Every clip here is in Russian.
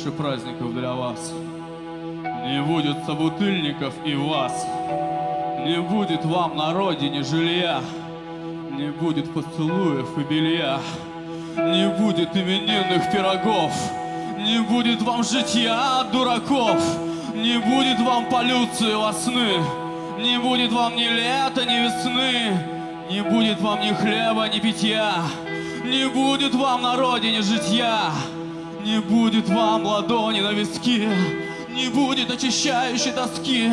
больше праздников для вас. Не будет собутыльников и вас. Не будет вам на родине жилья. Не будет поцелуев и белья. Не будет именинных пирогов. Не будет вам житья от дураков. Не будет вам полюции во сны. Не будет вам ни лета, ни весны. Не будет вам ни хлеба, ни питья. Не будет вам на родине житья. Не будет вам ладони на виске. Не будет очищающей тоски.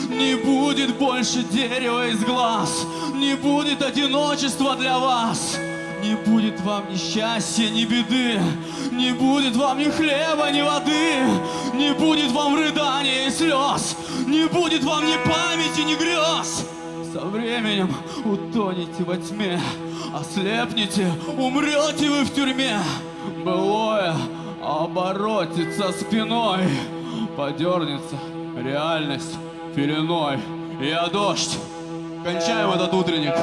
Не будет больше дерева из глаз. Не будет одиночества для вас. Не будет вам ни счастья, ни беды. Не будет вам ни хлеба, ни воды. Не будет вам рыдания и слез. Не будет вам ни памяти, ни грез. Со временем утонете во тьме. Ослепнете, умрете вы в тюрьме. Былое оборотится спиной. Подернется реальность пеленой. Я дождь. Кончаем этот утренник.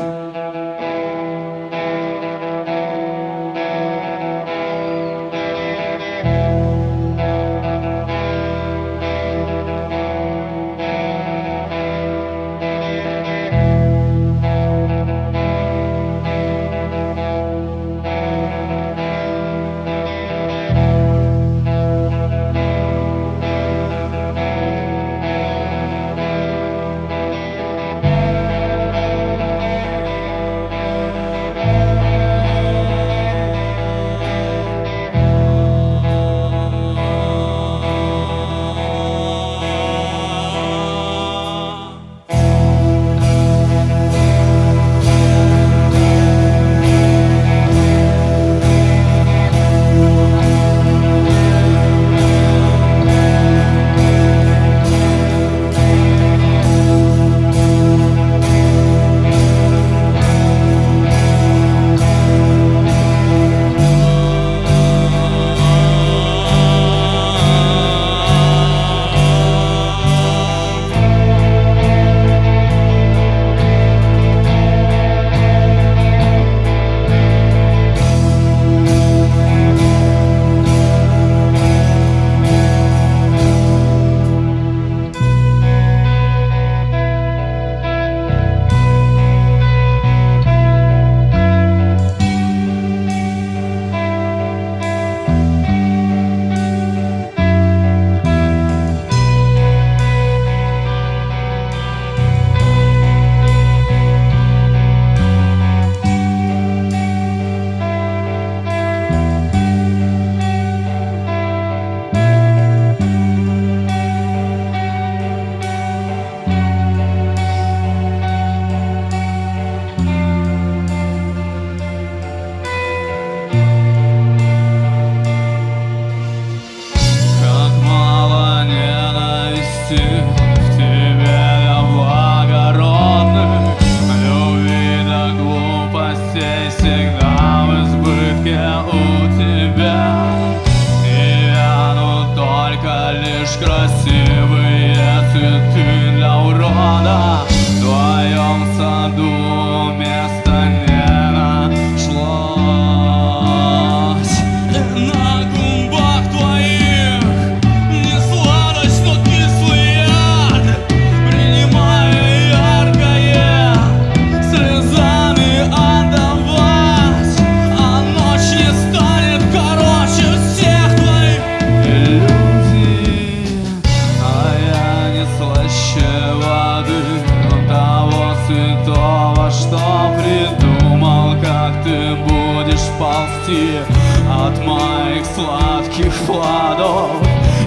От моих сладких плодов.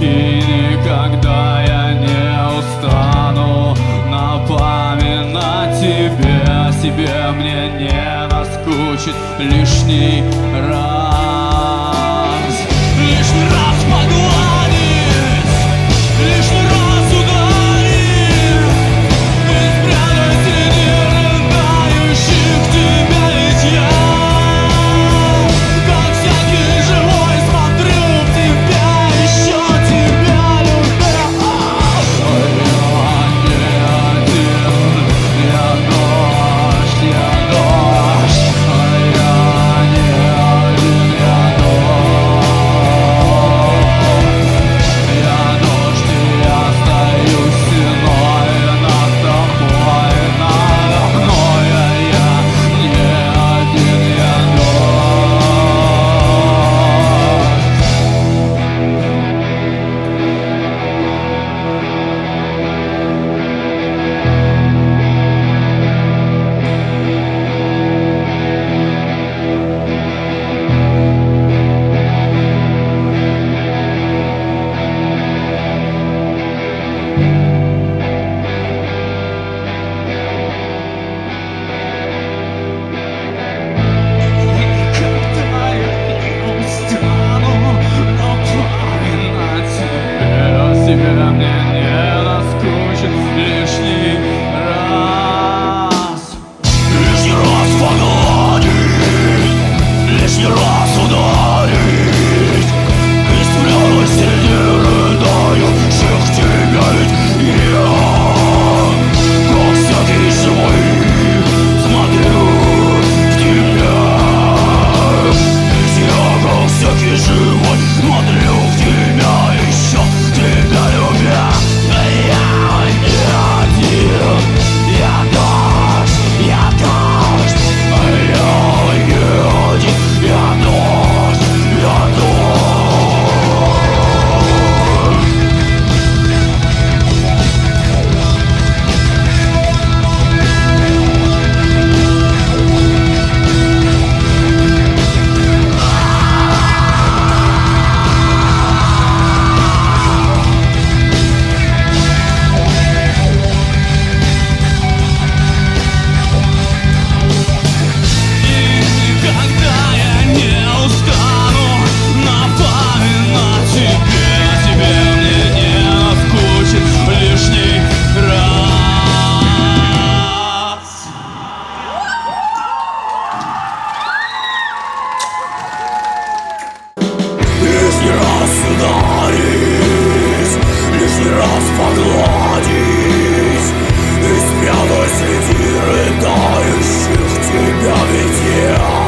И никогда я не устану напоминать тебе о себе. Мне не наскучит лишний раз. Лишний раз погладить, лишний раз ударить и спрятать среди рыдающих тебя. Ведь я я раз ударить, лишний раз погладить и спрятать среди рыдающих тебя ведь я.